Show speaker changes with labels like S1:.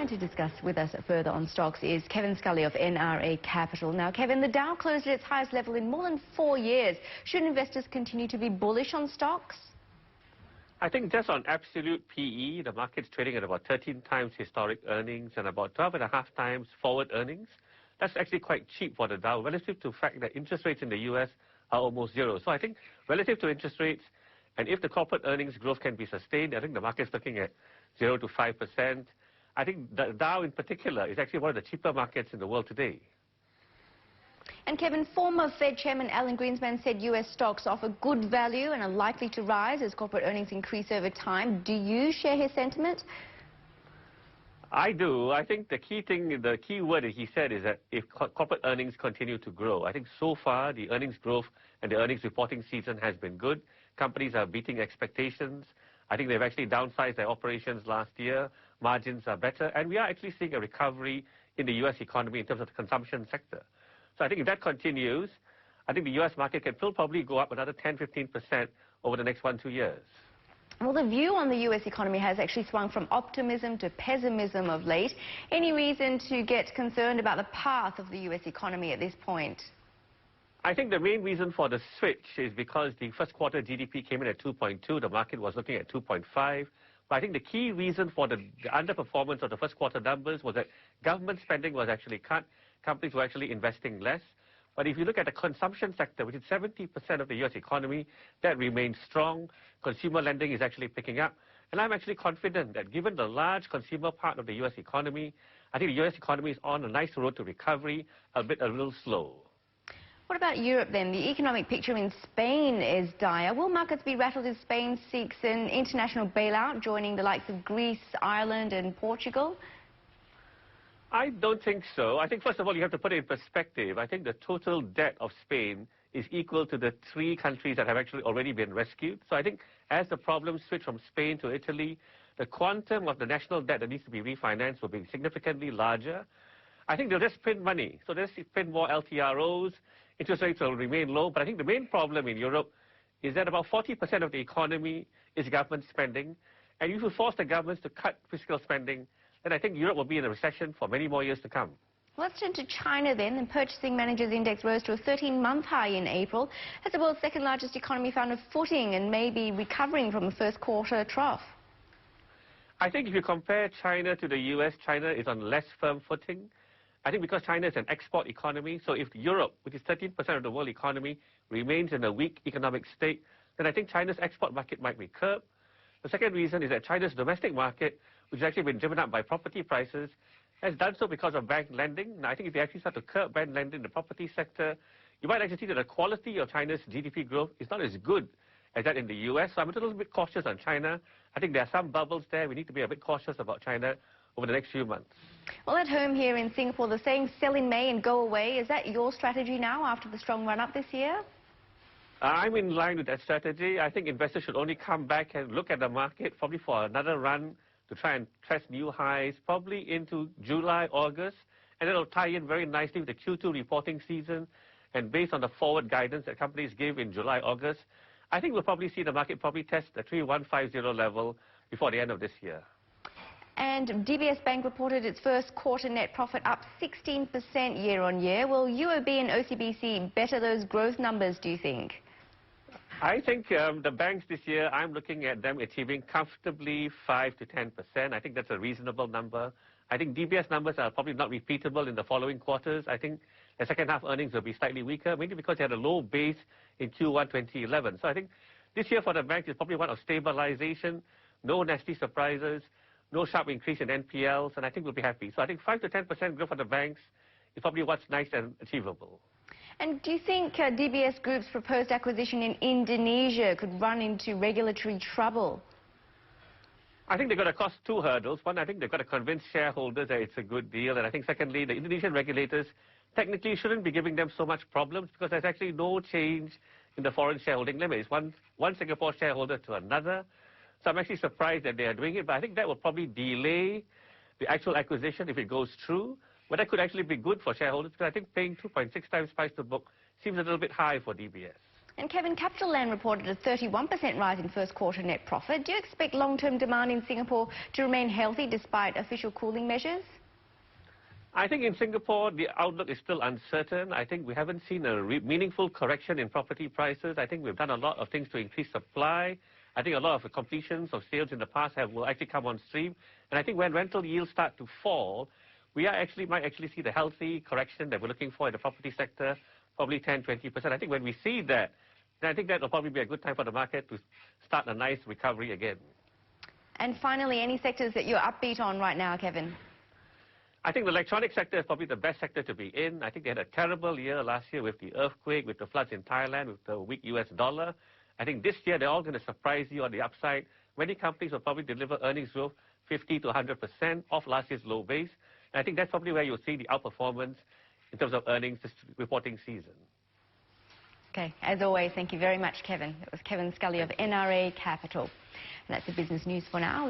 S1: And to discuss with us further on stocks is Kevin Scully of NRA Capital. Now, Kevin, the Dow closed at its highest level in more than 4 years. Should investors continue to be bullish on stocks?
S2: I think just on absolute PE, the market's trading at about 13 times historic earnings and about 12.5 times forward earnings. That's actually quite cheap for the Dow, relative to the fact that interest rates in the U.S. are almost zero. So I think relative to interest rates, and if the corporate earnings growth can be sustained, I think the market's looking at 0 to 5%. I think the Dow in particular is actually one of the cheaper markets in the world today.
S1: And Kevin, former Fed Chairman Alan Greenspan said U.S. stocks offer good value and are likely to rise as corporate earnings increase over time. Do you share his sentiment?
S2: I do. I think the key word that he said is that if corporate earnings continue to grow. I think so far the earnings growth and the earnings reporting season has been good. Companies are beating expectations. I think they've actually downsized their operations last year. Margins are better. And we are actually seeing a recovery in the U.S. economy in terms of the consumption sector. So I think if that continues, I think the U.S. market can still probably go up another 10-15% over the next 1-2 years.
S1: Well, the view on the U.S. economy has actually swung from optimism to pessimism of late. Any reason to get concerned about the path of the U.S. economy at this point?
S2: I think the main reason for the switch is because the first quarter GDP came in at 2.2. The market was looking at 2.5. But I think the key reason for the underperformance of the first quarter numbers was that government spending was actually cut. Companies were actually investing less. But if you look at the consumption sector, which is 70% of the U.S. economy, that remains strong. Consumer lending is actually picking up. And I'm actually confident that given the large consumer part of the U.S. economy, I think the U.S. economy is on a nice road to recovery, albeit a little slow.
S1: What about Europe then? The economic picture in Spain is dire. Will markets be rattled as Spain seeks an international bailout, joining the likes of Greece, Ireland and Portugal?
S2: I don't think so. I think, first of all, you have to put it in perspective. I think the total debt of Spain is equal to the 3 countries that have actually already been rescued. So I think as the problems switch from Spain to Italy, the quantum of the national debt that needs to be refinanced will be significantly larger. I think they'll just print money. So they'll just print more LTROs. Interest rates will remain low. But I think the main problem in Europe is that about 40% of the economy is government spending. And if you force the governments to cut fiscal spending, then I think Europe will be in a recession for many more years to come.
S1: Let's turn to China then. The Purchasing Managers Index rose to a 13-month high in April. Has the world's second largest economy found a footing and may be recovering from the first quarter trough?
S2: I think if you compare China to the U.S., China is on less firm footing. I think because China is an export economy, so if Europe, which is 13% of the world economy, remains in a weak economic state, then I think China's export market might be curbed. The second reason is that China's domestic market, which has actually been driven up by property prices, has done so because of bank lending. Now, I think if you actually start to curb bank lending in the property sector, you might actually see that the quality of China's GDP growth is not as good as that in the U.S. So I'm a little bit cautious on China. I think there are some bubbles there. We need to be a bit cautious about China over the next few months.
S1: Well, at home here in Singapore, the saying sell in May and go away. Is that your strategy now after the strong run-up this year?
S2: I'm in line with that strategy. I think investors should only come back and look at the market probably for another run to try and test new highs, probably into July, August, and it'll tie in very nicely with the Q2 reporting season. And based on the forward guidance that companies give in July, August, I think we'll probably see the market probably test the 3150 level before the end of this year.
S1: And DBS Bank reported its first quarter net profit up 16% year-on-year. Will UOB and OCBC better those growth numbers, do you think?
S2: I think the banks this year, I'm looking at them achieving comfortably 5 to 10%. I think that's a reasonable number. I think DBS numbers are probably not repeatable in the following quarters. I think the second half earnings will be slightly weaker, mainly because they had a low base in Q1 2011. So I think this year for the banks is probably one of stabilization, no nasty surprises, no sharp increase in NPLs, and I think we'll be happy. So I think 5 to 10% growth for the banks is probably what's nice and achievable.
S1: And do you think DBS Group's proposed acquisition in Indonesia could run into regulatory trouble?
S2: I think they've got to cross 2 hurdles. One, I think they've got to convince shareholders that it's a good deal. And I think secondly, the Indonesian regulators technically shouldn't be giving them so much problems because there's actually no change in the foreign shareholding limit. It's one Singapore shareholder to another. So I'm actually surprised that they are doing it. But I think that will probably delay the actual acquisition if it goes through. But that could actually be good for shareholders because I think paying 2.6 times price to book seems a little bit high for DBS.
S1: And Kevin, Capital Land reported a 31% rise in first quarter net profit. Do you expect long-term demand in Singapore to remain healthy despite official cooling measures?
S2: I think in Singapore, the outlook is still uncertain. I think we haven't seen a meaningful correction in property prices. I think we've done a lot of things to increase supply. I think a lot of the completions of sales in the past will actually come on stream. And I think when rental yields start to fall, we might actually see the healthy correction that we're looking for in the property sector, probably 10-20%. I think when we see that, then I think that will probably be a good time for the market to start a nice recovery again.
S1: And finally, any sectors that you're upbeat on right now, Kevin?
S2: I think the electronic sector is probably the best sector to be in. I think they had a terrible year last year with the earthquake, with the floods in Thailand, with the weak US dollar. I think this year they're all going to surprise you on the upside. Many companies will probably deliver earnings growth 50 to 100% off last year's low base. And I think that's probably where you'll see the outperformance in terms of earnings this reporting season.
S1: Okay, as always, thank you very much, Kevin. That was Kevin Scully of NRA Capital. And that's the business news for now.